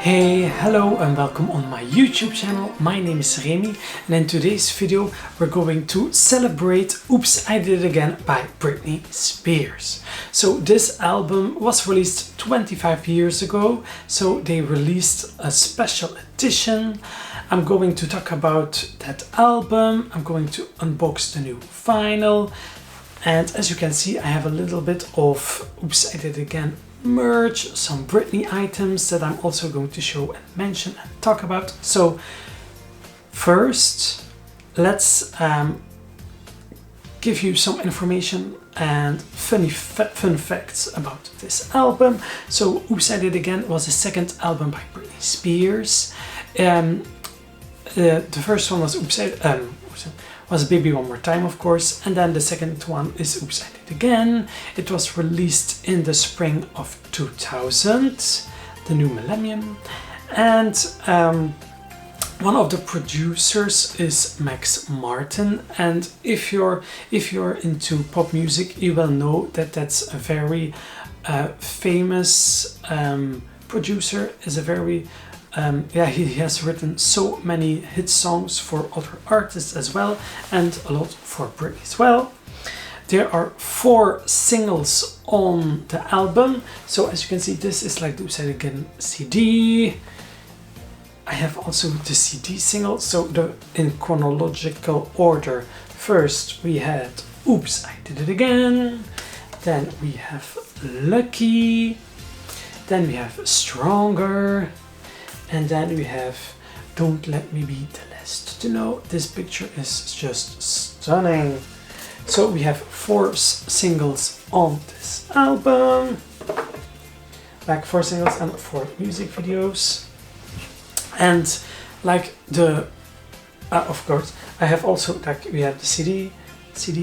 Hey, hello and welcome on my YouTube channel. My name is Rémi and in today's video we're going to celebrate Oops, I Did It Again by Britney Spears. So this album was released 25 years ago, so they released a special edition. I'm going to talk about that album, I'm going to unbox the new vinyl, and as you can see I have a little bit of Oops, I Did It Again merch, some Britney items that I'm also going to show and mention and talk about. So first let's give you some information and fun facts about this album. So Oops, I Did It Again was the second album by Britney Spears. The first one was was Baby One More Time, of course, and then the second one is Oops, I Did It Again. It was released in the spring of 2000, the new millennium, and one of the producers is Max Martin. And if you're into pop music, you will know that that's a very famous producer. Is a very he has written so many hit songs for other artists as well, and a lot for Britney as well. There are 4 singles on the album. So as you can see, this is like the Oops, I Did It Again CD. I have also the CD single, so in chronological order. First we had Oops, I Did It Again, then we have Lucky, then we have Stronger, and then we have Don't Let Me Be the Last to Know. This picture is just stunning. So we have 4 singles on this album, like 4 singles and 4 music videos. And like the of course I have also, like, we have the CD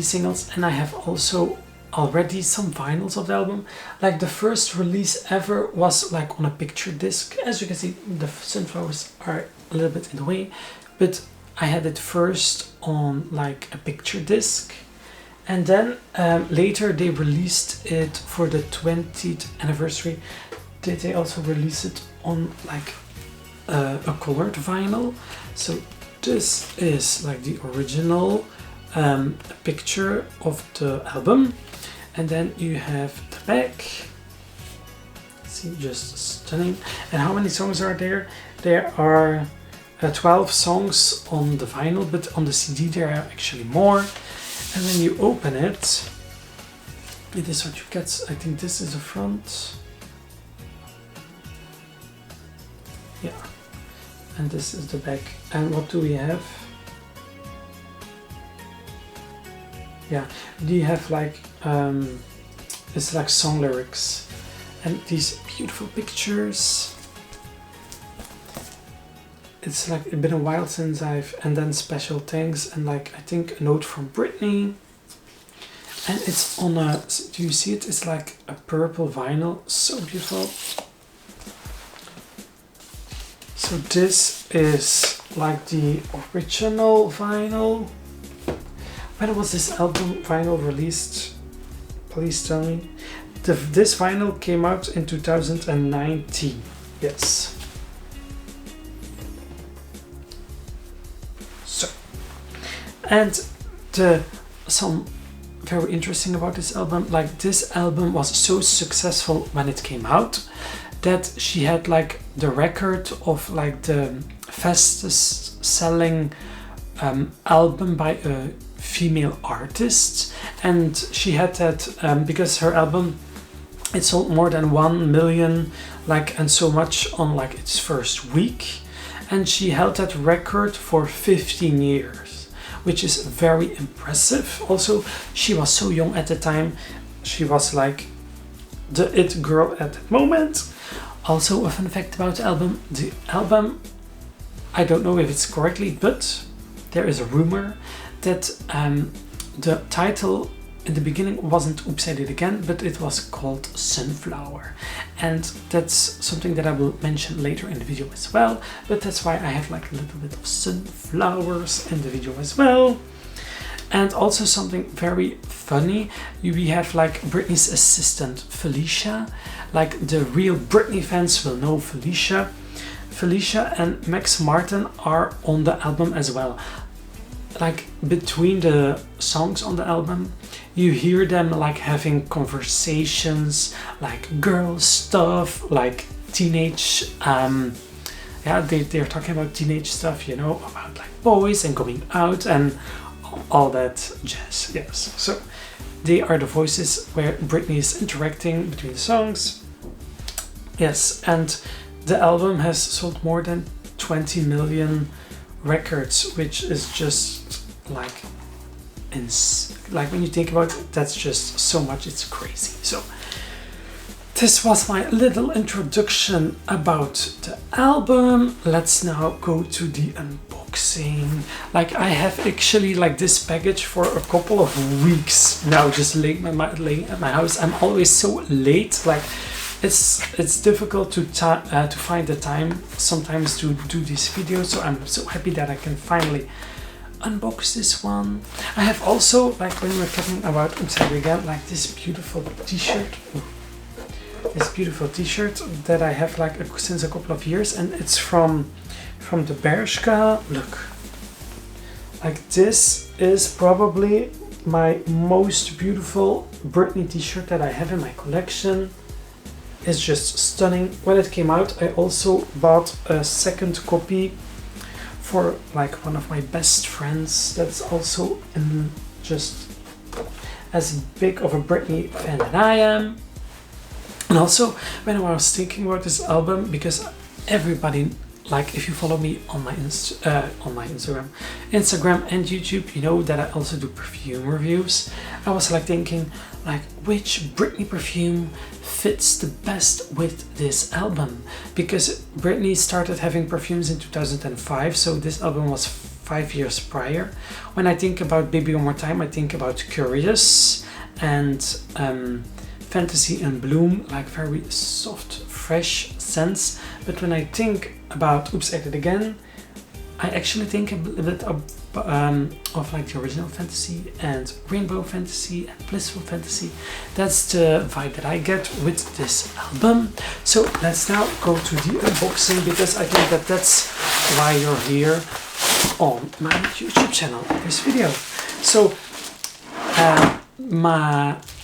singles, and I have also already some vinyls of the album. Like the first release ever was like on a picture disc. As you can see, the sunflowers are a little bit in the way, but I had it first on like a picture disc, and then later they released it for the 20th anniversary. They also released it on like a colored vinyl. So this is like the original picture of the album. And then you have the back. See, just stunning. And how many songs are there? There are 12 songs on the vinyl, but on the CD there are actually more. And when you open it, it is what you get. I think this is the front. Yeah. And this is the back. And what do we have? Yeah, they have like it's like song lyrics and these beautiful pictures. It's like it's been a while since and then special thanks, and like I think a note from Britney. And it's on a, do you see it? It's like a purple vinyl, so beautiful. So this is like the original vinyl. When was this album vinyl released? Please tell me. This vinyl came out in 2019. Yes. So, and some very interesting about this album. Like this album was so successful when it came out that she had like the record of like the fastest selling album by a female artist, and she had that because her album, it sold more than 1 million, like, and so much on like its first week, and she held that record for 15 years, which is very impressive. Also, she was so young at the time. She was like the it girl at that moment. Also, a fun fact about the album, I don't know if it's correctly, but there is a rumor that the title in the beginning wasn't Oops, I Did It Again, but it was called Sunflower. And that's something that I will mention later in the video as well, but that's why I have like a little bit of sunflowers in the video as well. And also something very funny, we have like Britney's assistant Felicia. Like the real Britney fans will know Felicia. Felicia and Max Martin are on the album as well. Like between the songs on the album, you hear them like having conversations, like girl stuff, like teenage, yeah, they're talking about teenage stuff, you know, about like boys and going out and all that jazz. Yes, so they are the voices where Britney is interacting between the songs. Yes, and the album has sold more than 20 million records, which is just like like when you think about it, that's just so much. It's crazy. So this was my little introduction about the album. Let's now go to the unboxing. Like I have actually like this package for a couple of weeks now, just laying at my house. I'm always so late. Like it's difficult to find the time sometimes to do these videos. So I'm so happy that I can finally unbox this one. I have also, like when we're talking about again, like this beautiful t-shirt. This beautiful t-shirt that I have like since a couple of years, and it's from the Bershka. Look, like this is probably my most beautiful Britney t-shirt that I have in my collection. It's just stunning. When it came out, I also bought a second copy for like one of my best friends that's also just as big of a Britney fan than I am. And also when I was thinking about this album, because everybody, like if you follow me on my Instagram and YouTube, you know that I also do perfume reviews. I was like thinking like which Britney perfume fits the best with this album, because Britney started having perfumes in 2005, so this album was 5 years prior. When I think about Baby One More Time, I think about Curious and Fantasy and Bloom, like very soft, fresh scents. But when I think about Oops, I Did It Again, I actually think a bit of like the original Fantasy and Rainbow Fantasy and Blissful Fantasy. That's the vibe that I get with this album. So let's now go to the unboxing, because I think that that's why you're here on my YouTube channel, this video. So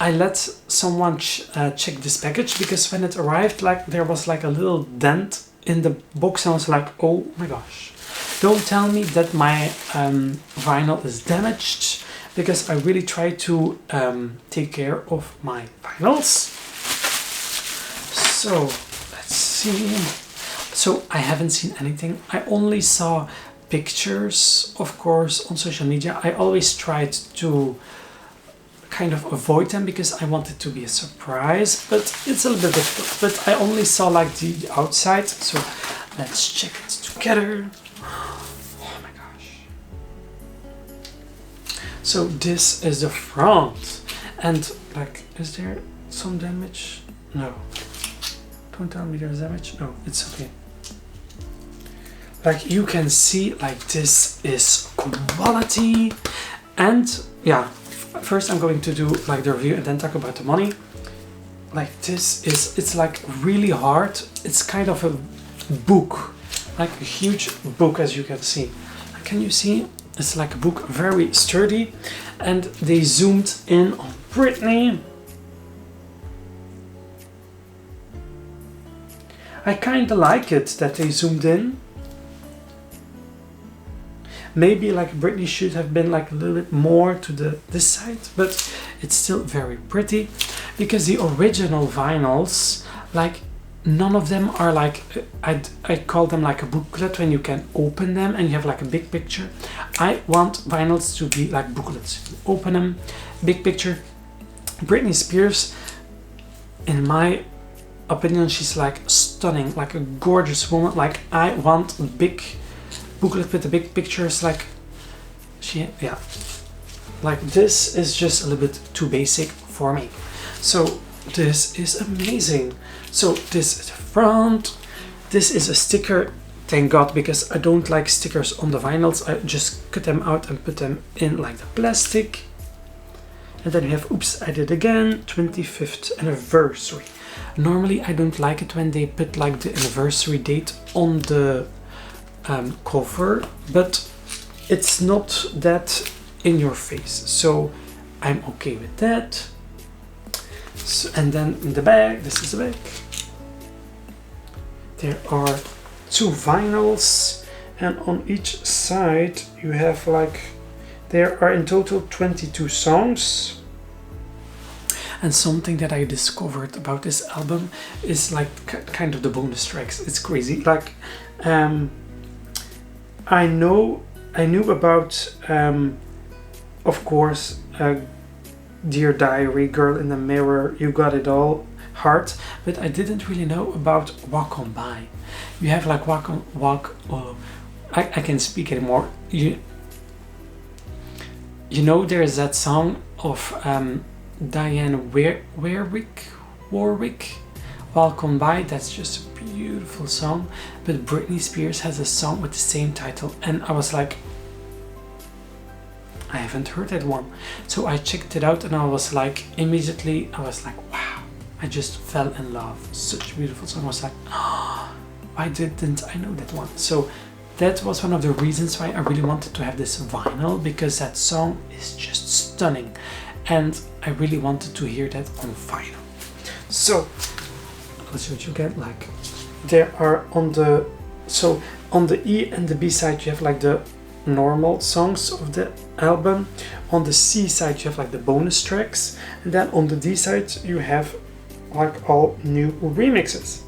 I let someone check this package, because when it arrived, like there was like a little dent in the box, and I was like, oh my gosh, don't tell me that my vinyl is damaged, because I really try to take care of my vinyls. So let's see. So I haven't seen anything. I only saw pictures, of course, on social media. I always tried to kind of avoid them because I want it to be a surprise, but it's a little bit difficult. But I only saw like the outside, so let's check it together. Oh my gosh. So this is the front, and like, is there some damage? No. Don't tell me there's damage. No, it's okay. Like you can see, like this is quality. And yeah, first I'm going to do like the review and then talk about the money. Like this is, it's like really hard. It's kind of a book, like a huge book, as you can see. Can you see? It's like a book, very sturdy. And they zoomed in on Britney. I kind of like it that they zoomed in. Maybe like Britney should have been like a little bit more to this side, but it's still very pretty, because the original vinyls, like none of them are like, I call them like a booklet when you can open them and you have like a big picture. I want vinyls to be like booklets. You open them, big picture. Britney Spears, in my opinion, she's like stunning, like a gorgeous woman. Like I want a big booklet with the big pictures, like yeah, like this is just a little bit too basic for me. So this is amazing. So this is the front. This is a sticker, thank God, because I don't like stickers on the vinyls. I just cut them out and put them in like the plastic. And then we have Oops, I Did It Again, 25th anniversary. Normally I don't like it when they put like the anniversary date on the cover, but it's not that in your face, so I'm okay with that. So, and then in the bag, this is the bag. There are 2 vinyls, and on each side you have like, there are in total 22 songs. And something that I discovered about this album is like kind of the bonus tracks. It's crazy. Like, I knew about, of course, Dear Diary, Girl in the Mirror, You Got It All, Heart, but I didn't really know about Walk On By. You have like I can't speak anymore. You know, there's that song of Diane Warwick, Walk On By. That's just a beautiful song. But Britney Spears has a song with the same title, and I was like, I haven't heard that one. So I checked it out, and I was like, immediately, I was like, wow, I just fell in love. Such a beautiful song. I was like, oh, why didn't I know that one? So that was one of the reasons why I really wanted to have this vinyl, because that song is just stunning. And I really wanted to hear that on vinyl. So let's see what you get. Like, there are on the E and the B side you have like the normal songs of the album. On the C side you have like the bonus tracks, and then on the D side you have like all new remixes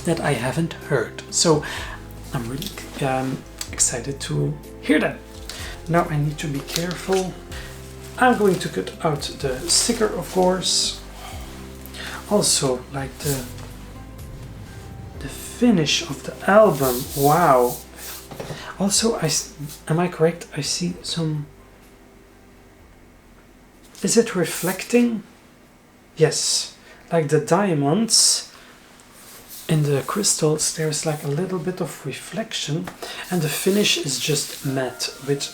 that I haven't heard. So I'm really excited to hear them. Now I need to be careful. I'm going to cut out the sticker, of course. Also, like the finish of the album. Wow. Also, am I correct? I see some. Is it reflecting? Yes, like the diamonds in the crystals. There's like a little bit of reflection, and the finish is just matte, which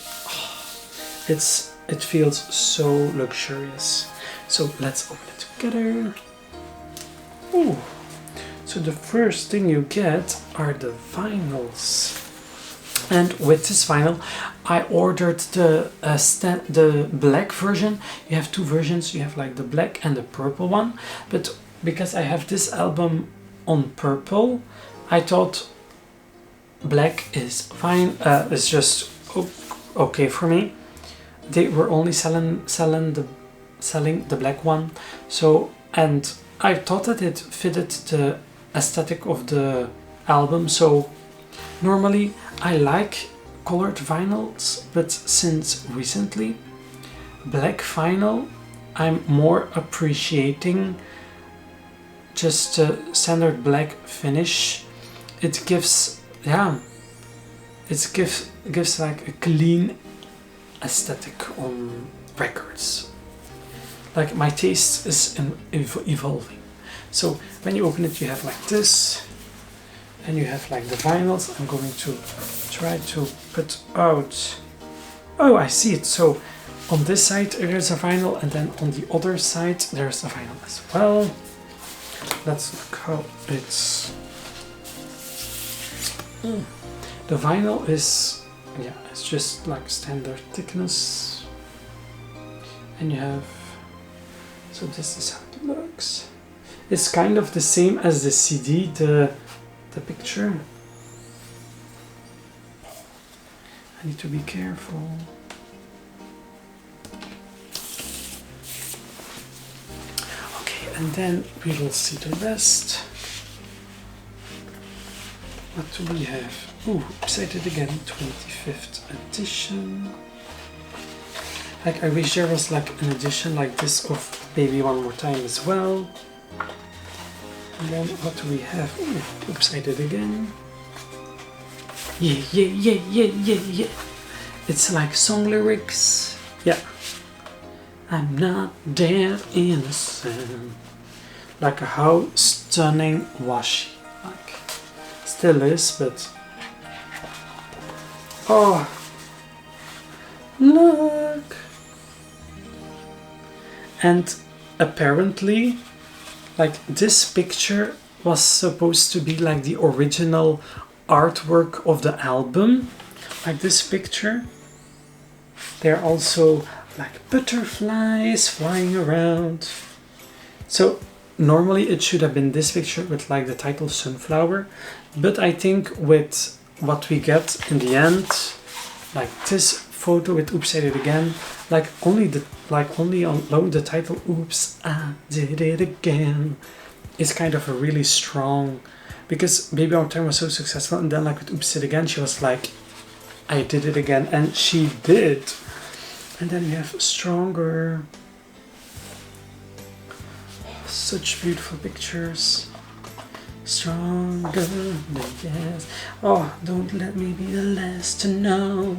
it feels so luxurious. So let's open it together. Ooh. So the first thing you get are the vinyls. And with this vinyl, I ordered the black version. You have 2 versions. You have like the black and the purple one. But because I have this album on purple, I thought black is fine. It's just okay for me. They were only selling the black one. So, and I thought that it fitted the aesthetic of the album. So normally I like colored vinyls, but since recently black vinyl, I'm more appreciating just a standard black finish. It gives like a clean aesthetic on records. Like, my taste is evolving. So when you open it, you have like this, and you have like the vinyls. I'm going to try to put out. Oh, I see it. So on this side there's a vinyl, and then on the other side there's a vinyl as well. Let's look how it's. The vinyl is, it's just like standard thickness, and you have. So this is how it looks. It's kind of the same as the CD, the picture. I need to be careful. Okay, and then we will see the rest. What do we have? Ooh, Excited Again, 25th edition. Like, I wish there was like an edition like this of Baby One More Time as well. And then what do we have? Ooh, Excited Again. Yeah. It's like song lyrics. Yeah. I'm not dead innocent. Like, how stunning was she? Like, still is, but oh, look. And apparently Like this picture was supposed to be like the original artwork of the album. Like this picture. There are also like butterflies flying around. So normally it should have been this picture with like the title Sunflower, but I think with what we get in the end, like this photo with Oops I Did It Again, like only alone the title Oops I Did It Again is kind of a really strong, because Baby One More Time was so successful, and then like with Oops I Did It Again she was like, I did it again, and she did. And then we have Stronger. Such beautiful pictures. Stronger, yes. Oh, don't let me be the last to know.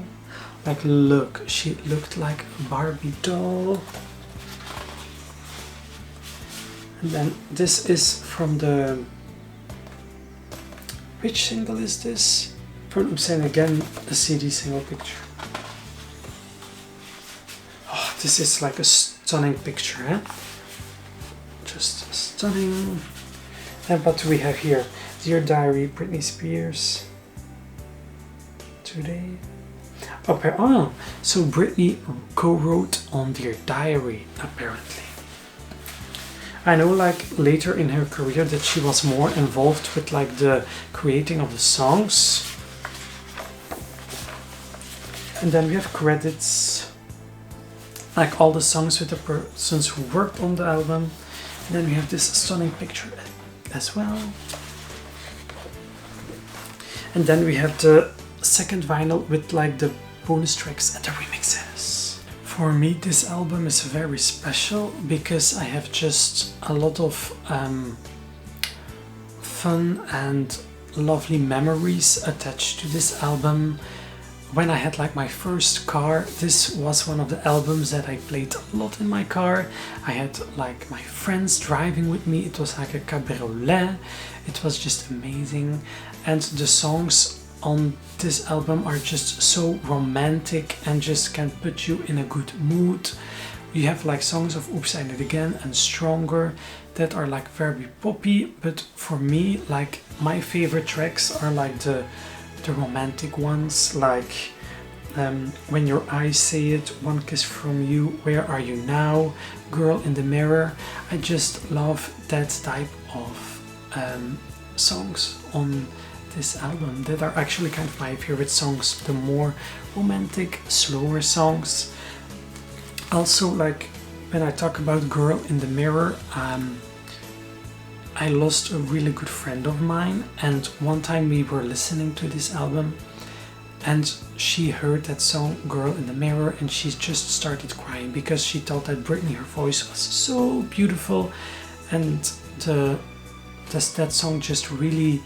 Like, look, she looked like a Barbie doll. And then this is from the... Which single is this? From Oops and Again, the CD single picture. Oh, this is like a stunning picture, eh? Just stunning. And what do we have here? Dear Diary, Britney Spears. Today. Oh, so Britney co-wrote on Dear Diary, apparently. I know like later in her career that she was more involved with like the creating of the songs. And then we have credits. Like all the songs with the persons who worked on the album. And then we have this stunning picture as well. And then we have the second vinyl with like the bonus tracks and the remixes. For me, this album is very special because I have just a lot of fun and lovely memories attached to this album. When I had like my first car, this was one of the albums that I played a lot in my car. I had like my friends driving with me. It was like a cabriolet. It was just amazing. And the songs on this album are just so romantic and just can put you in a good mood. You have like songs of Oops I Did It Again and Stronger that are like very poppy, but for me like my favorite tracks are like the romantic ones, like When Your Eyes Say It, One Kiss From You, Where Are You Now, Girl in the Mirror. I just love that type of songs on this album that are actually kind of my favorite songs, the more romantic, slower songs. Also, like when I talk about Girl in the Mirror, I lost a really good friend of mine, and one time we were listening to this album and she heard that song Girl in the Mirror and she just started crying because she thought that Britney, her voice was so beautiful, and that song just really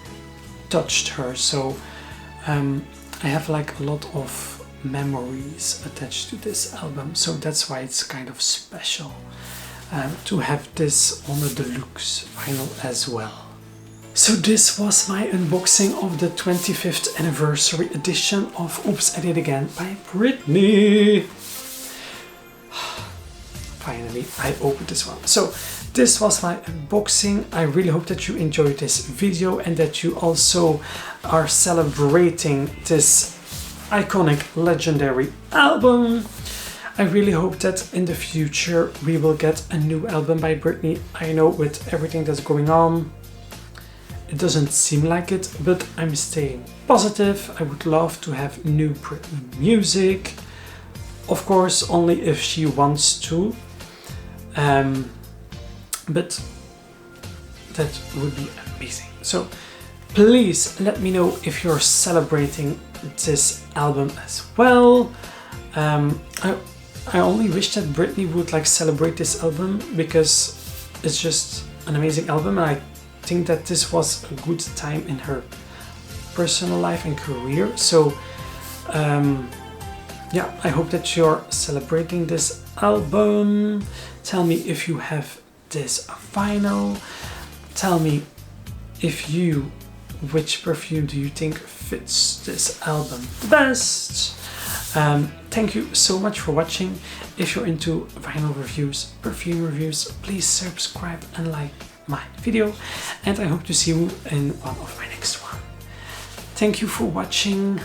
touched her. So I have like a lot of memories attached to this album, so that's why it's kind of special to have this on the deluxe vinyl as well. So this was my unboxing of the 25th anniversary edition of Oops I Did It Again by Britney. Finally, I opened this one. So this was my unboxing. I really hope that you enjoyed this video and that you also are celebrating this iconic, legendary album. I really hope that in the future we will get a new album by Britney. I know with everything that's going on, it doesn't seem like it, but I'm staying positive. I would love to have new Britney music. Of course, only if she wants to. But that would be amazing. So please let me know if you're celebrating this album as well. I only wish that Britney would like celebrate this album because it's just an amazing album, and I think that this was a good time in her personal life and career. So yeah, I hope that you're celebrating this album. Tell me if you have this vinyl. Tell me which perfume do you think fits this album the best. Thank you so much for watching. If you're into vinyl reviews, perfume reviews, please subscribe and like my video, and I hope to see you in one of my next one. Thank you for watching.